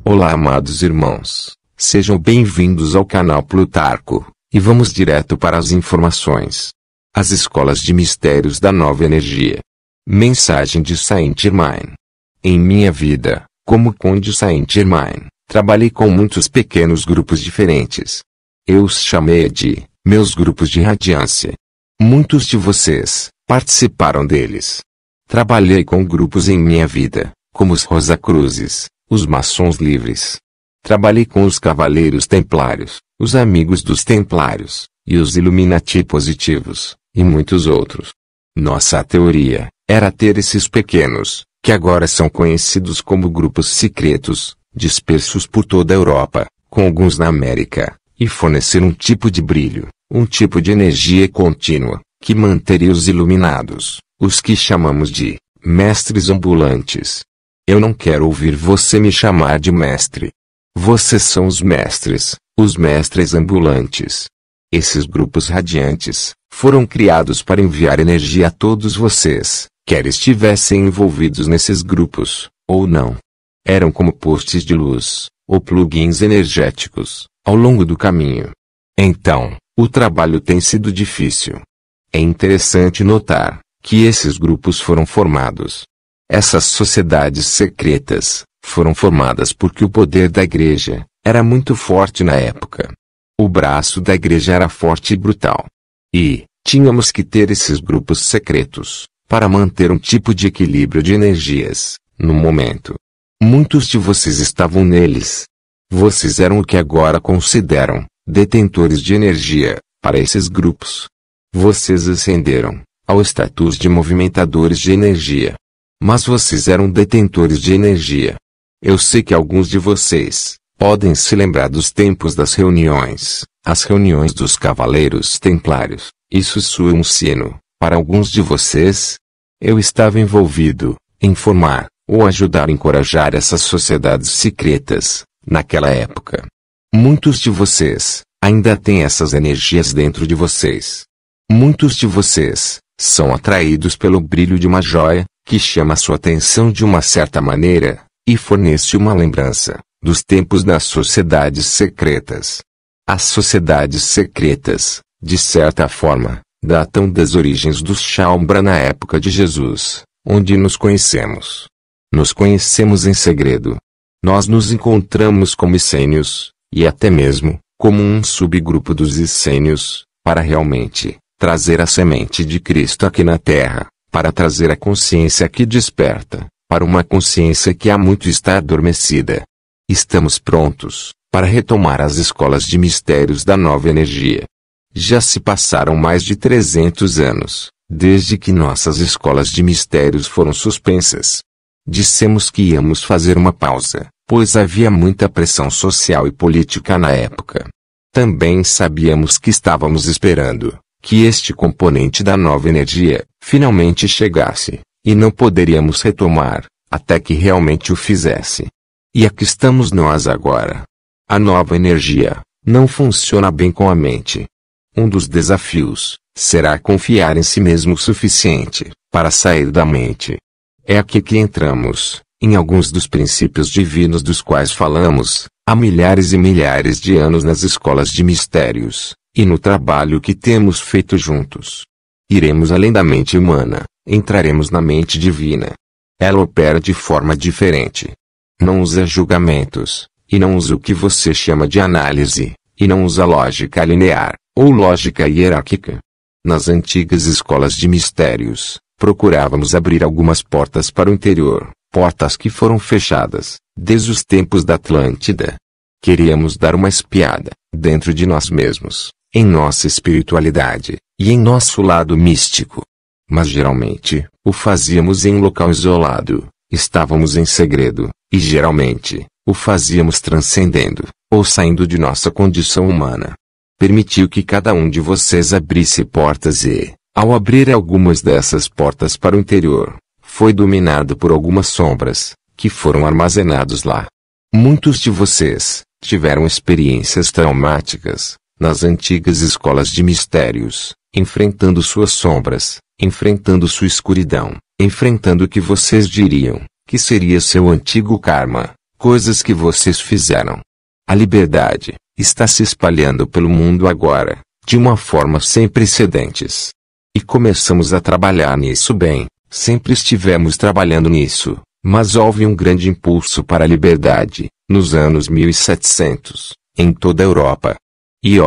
Olá, amados irmãos, sejam bem-vindos ao canal Plutarco, e vamos direto para as informações. As escolas de mistérios da nova energia. Mensagem de Saint-Germain. Em minha vida, como Conde Saint-Germain, trabalhei com muitos pequenos grupos diferentes. Eu os chamei de meus grupos de radiância. Muitos de vocês participaram deles. Trabalhei com grupos em minha vida, como os Rosacruzes, os Maçons Livres. Trabalhei com os Cavaleiros Templários, os Amigos dos Templários, e os Illuminati Positivos, e muitos outros. Nossa teoria era ter esses pequenos, que agora são conhecidos como grupos secretos, dispersos por toda a Europa, com alguns na América, e fornecer um tipo de brilho, um tipo de energia contínua, que manteria os iluminados, os que chamamos de mestres ambulantes. Eu não quero ouvir você me chamar de mestre. Vocês são os mestres ambulantes. Esses grupos radiantes foram criados para enviar energia a todos vocês, quer estivessem envolvidos nesses grupos, ou não. Eram como postes de luz, ou plugins energéticos, ao longo do caminho. Então, o trabalho tem sido difícil. É interessante notar que esses grupos foram formados. Essas sociedades secretas foram formadas porque o poder da igreja era muito forte na época. O braço da igreja era forte e brutal. E tínhamos que ter esses grupos secretos para manter um tipo de equilíbrio de energias no momento. Muitos de vocês estavam neles. Vocês eram o que agora consideram detentores de energia para esses grupos. Vocês ascenderam ao status de movimentadores de energia. Mas vocês eram detentores de energia. Eu sei que alguns de vocês podem se lembrar dos tempos das reuniões, as reuniões dos Cavaleiros Templários. Isso soa um sino. Para alguns de vocês, eu estava envolvido em formar ou ajudar a encorajar essas sociedades secretas naquela época. Muitos de vocês ainda têm essas energias dentro de vocês. Muitos de vocês são atraídos pelo brilho de uma joia que chama a sua atenção de uma certa maneira e fornece uma lembrança dos tempos das sociedades secretas. As sociedades secretas, de certa forma, datam das origens dos Shaumbra na época de Jesus, onde nos conhecemos. Nos conhecemos em segredo. Nós nos encontramos como essênios, e até mesmo como um subgrupo dos essênios, para realmente trazer a semente de Cristo aqui na Terra, para trazer a consciência que desperta, para uma consciência que há muito está adormecida. Estamos prontos para retomar as escolas de mistérios da nova energia. Já se passaram mais de 300 anos, desde que nossas escolas de mistérios foram suspensas. Dissemos que íamos fazer uma pausa, pois havia muita pressão social e política na época. Também sabíamos que estávamos esperando que este componente da nova energia finalmente chegasse, e não poderíamos retomar até que realmente o fizesse. E aqui estamos nós agora. A nova energia não funciona bem com a mente. Um dos desafios será confiar em si mesmo o suficiente para sair da mente. É aqui que entramos em alguns dos princípios divinos dos quais falamos há milhares e milhares de anos nas escolas de mistérios, e no trabalho que temos feito juntos. Iremos além da mente humana, entraremos na mente divina. Ela opera de forma diferente. Não usa julgamentos, e não usa o que você chama de análise, e não usa lógica linear, ou lógica hierárquica. Nas antigas escolas de mistérios, procurávamos abrir algumas portas para o interior, portas que foram fechadas, desde os tempos da Atlântida. Queríamos dar uma espiada, dentro de nós mesmos, em nossa espiritualidade, e em nosso lado místico. Mas geralmente, o fazíamos em um local isolado, estávamos em segredo, e geralmente, o fazíamos transcendendo, ou saindo de nossa condição humana. Permitiu que cada um de vocês abrisse portas e, ao abrir algumas dessas portas para o interior, foi dominado por algumas sombras, que foram armazenados lá. Muitos de vocês tiveram experiências traumáticas nas antigas escolas de mistérios, enfrentando suas sombras, enfrentando sua escuridão, enfrentando o que vocês diriam que seria seu antigo karma, coisas que vocês fizeram. A liberdade está se espalhando pelo mundo agora, de uma forma sem precedentes. E começamos a trabalhar nisso bem, sempre estivemos trabalhando nisso, mas houve um grande impulso para a liberdade, nos anos 1700, em toda a Europa. E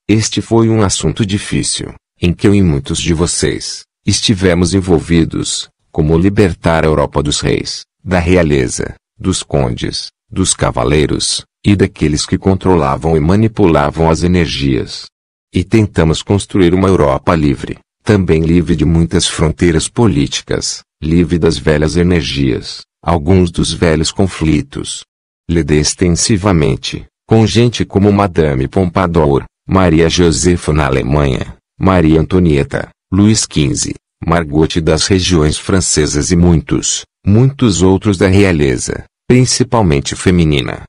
este foi um assunto difícil, em que eu e muitos de vocês estivemos envolvidos, como libertar a Europa dos reis, da realeza, dos condes, dos cavaleiros, e daqueles que controlavam e manipulavam as energias. E tentamos construir uma Europa livre, também livre de muitas fronteiras políticas, livre das velhas energias, alguns dos velhos conflitos. Lidei extensivamente, com gente como Madame Pompadour, Maria Josefa na Alemanha, Maria Antonieta, Luís XV, Margot das regiões francesas e muitos outros da realeza, principalmente feminina.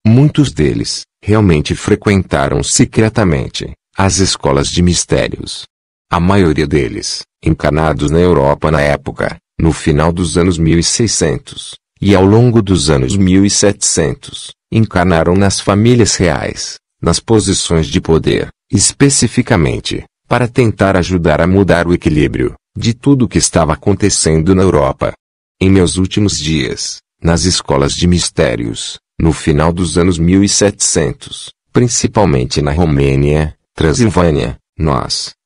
Muitos deles, realmente frequentaram secretamente as escolas de mistérios. A maioria deles, encarnados na Europa na época, no final dos anos 1600, e ao longo dos anos 1700, encarnaram nas famílias reais, nas posições de poder, especificamente, para tentar ajudar a mudar o equilíbrio de tudo o que estava acontecendo na Europa. Em meus últimos dias, nas escolas de mistérios, no final dos anos 1700, principalmente na Romênia, Transilvânia,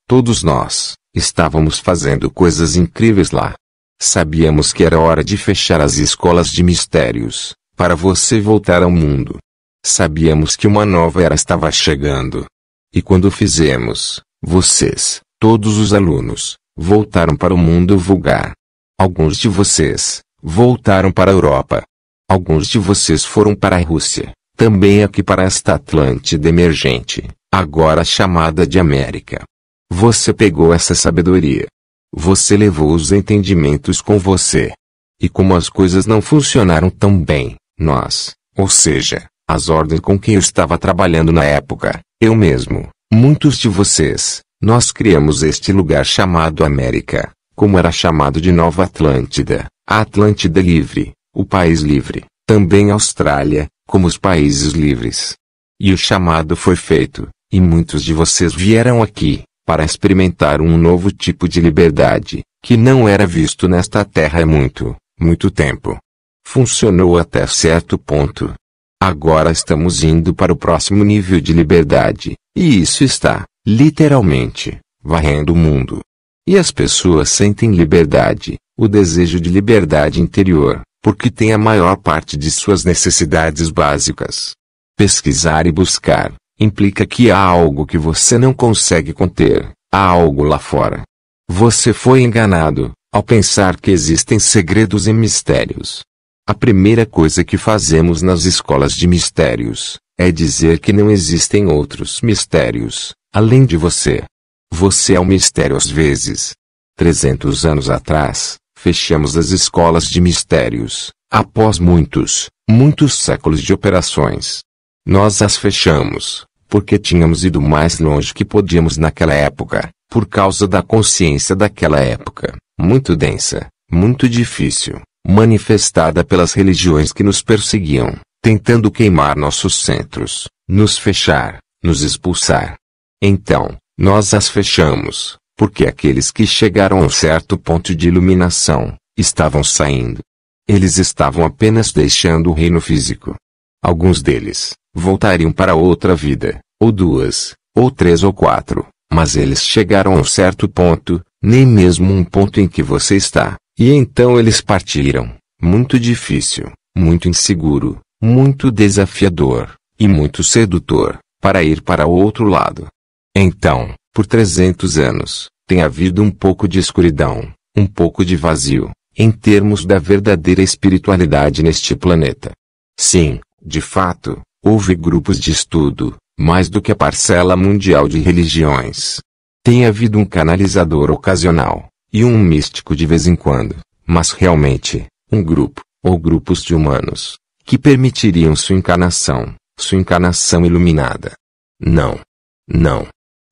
todos nós, estávamos fazendo coisas incríveis lá. Sabíamos que era hora de fechar as escolas de mistérios, para você voltar ao mundo. Sabíamos que uma nova era estava chegando. E quando fizemos, vocês, todos os alunos, voltaram para o mundo vulgar. Alguns de vocês voltaram para a Europa. Alguns de vocês foram para a Rússia, também aqui para esta Atlântida emergente, agora chamada de América. Você pegou essa sabedoria. Você levou os entendimentos com você. E como as coisas não funcionaram tão bem, ou seja, as ordens com quem eu estava trabalhando na época, eu mesmo, muitos de vocês, nós criamos este lugar chamado América, como era chamado de Nova Atlântida, a Atlântida Livre, o País Livre, também Austrália, como os Países Livres. E o chamado foi feito, e muitos de vocês vieram aqui, para experimentar um novo tipo de liberdade, que não era visto nesta terra há muito tempo. Funcionou até certo ponto. Agora estamos indo para o próximo nível de liberdade, e isso está, literalmente, varrendo o mundo. E as pessoas sentem liberdade, o desejo de liberdade interior, porque tem a maior parte de suas necessidades básicas. Pesquisar e buscar implica que há algo que você não consegue conter, há algo lá fora. Você foi enganado, ao pensar que existem segredos e mistérios. A primeira coisa que fazemos nas escolas de mistérios, é dizer que não existem outros mistérios, além de você. Você é um mistério às vezes. 300 anos atrás, fechamos as escolas de mistérios, após muitos séculos de operações. Nós as fechamos, porque tínhamos ido mais longe que podíamos naquela época, por causa da consciência daquela época, muito densa, muito difícil, manifestada pelas religiões que nos perseguiam, tentando queimar nossos centros, nos fechar, nos expulsar. Então, nós as fechamos, porque aqueles que chegaram a um certo ponto de iluminação, estavam saindo. Eles estavam apenas deixando o reino físico. Alguns deles voltariam para outra vida, ou 2, ou 3 ou 4, mas eles chegaram a um certo ponto, nem mesmo um ponto em que você está, e então eles partiram. Muito difícil, muito inseguro, muito desafiador, e muito sedutor, para ir para o outro lado. Então, por 300 anos, tem havido um pouco de escuridão, um pouco de vazio, em termos da verdadeira espiritualidade neste planeta. Sim, de fato, houve grupos de estudo, mais do que a parcela mundial de religiões. Tem havido um canalizador ocasional, e um místico de vez em quando, mas realmente, um grupo, ou grupos de humanos, que permitiriam sua encarnação iluminada. Não.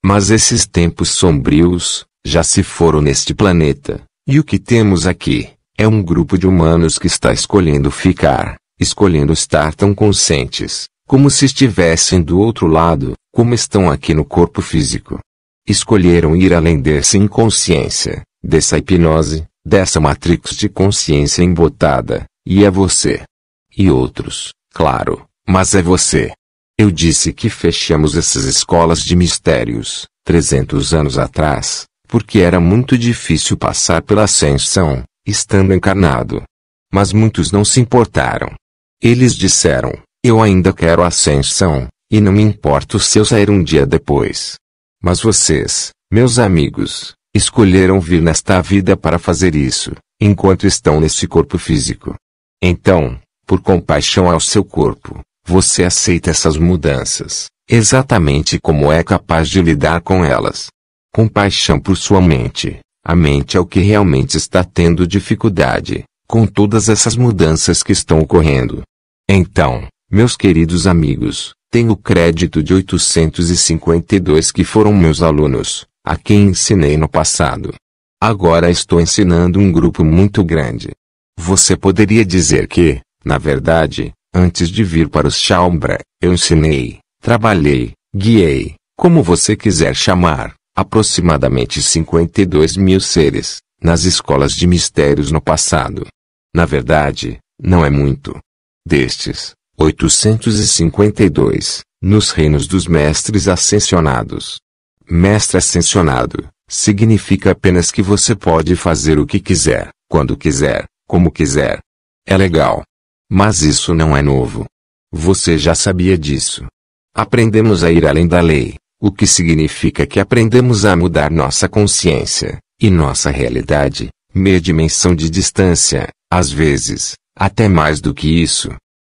Mas esses tempos sombrios, já se foram neste planeta, e o que temos aqui, é um grupo de humanos que está escolhendo ficar, escolhendo estar tão conscientes, como se estivessem do outro lado, como estão aqui no corpo físico. Escolheram ir além dessa inconsciência, dessa hipnose, dessa matrix de consciência embotada, e é você. E outros, claro, mas é você. Eu disse que fechamos essas escolas de mistérios, 300 anos atrás, porque era muito difícil passar pela ascensão, estando encarnado. Mas muitos não se importaram. Eles disseram, eu ainda quero a ascensão, e não me importo se eu sair um dia depois. Mas vocês, meus amigos, escolheram vir nesta vida para fazer isso, enquanto estão nesse corpo físico. Então, por compaixão ao seu corpo, você aceita essas mudanças, exatamente como é capaz de lidar com elas. Compaixão por sua mente. A mente é o que realmente está tendo dificuldade, com todas essas mudanças que estão ocorrendo. Então, meus queridos amigos, tenho o crédito de 852 que foram meus alunos, a quem ensinei no passado. Agora estou ensinando um grupo muito grande. Você poderia dizer que, na verdade, antes de vir para os Shaumbra, eu ensinei, trabalhei, guiei, como você quiser chamar, aproximadamente 52 mil seres, nas escolas de mistérios no passado. Na verdade, não é muito. Destes, 852, nos reinos dos mestres ascensionados. Mestre ascensionado, significa apenas que você pode fazer o que quiser, quando quiser, como quiser. É legal. Mas isso não é novo. Você já sabia disso. Aprendemos a ir além da lei, o que significa que aprendemos a mudar nossa consciência, e nossa realidade, meia dimensão de distância, às vezes, até mais do que isso.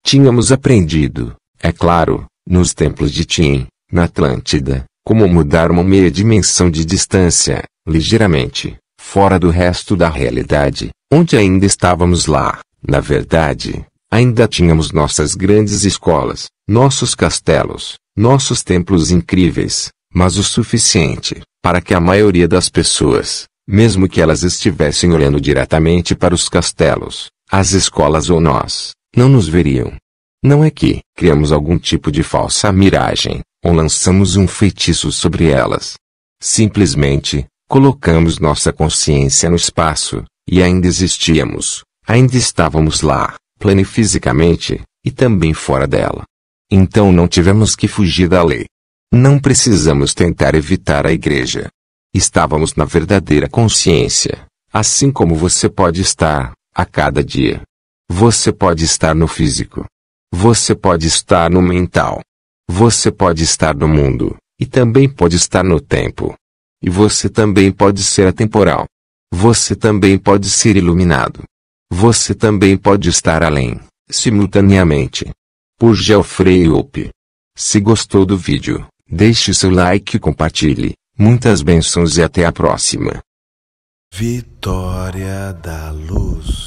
Tínhamos aprendido, é claro, nos templos de Tim, na Atlântida, como mudar uma meia dimensão de distância, ligeiramente, fora do resto da realidade, onde ainda estávamos lá, na verdade. Ainda tínhamos nossas grandes escolas, nossos castelos, nossos templos incríveis, mas o suficiente, para que a maioria das pessoas, mesmo que elas estivessem olhando diretamente para os castelos, as escolas ou nós, não nos veriam. Não é que criamos algum tipo de falsa miragem, ou lançamos um feitiço sobre elas. Simplesmente, colocamos nossa consciência no espaço, e ainda existíamos, ainda estávamos lá. Planifisicamente, e também fora dela. Então não tivemos que fugir da lei. Não precisamos tentar evitar a igreja. Estávamos na verdadeira consciência, assim como você pode estar, a cada dia. Você pode estar no físico. Você pode estar no mental. Você pode estar no mundo, e também pode estar no tempo. E você também pode ser atemporal. Você também pode ser iluminado. Você também pode estar além, simultaneamente. Por Geoffrey Hope. Se gostou do vídeo, deixe seu like e compartilhe. Muitas bênçãos e até a próxima. Vitória da Luz.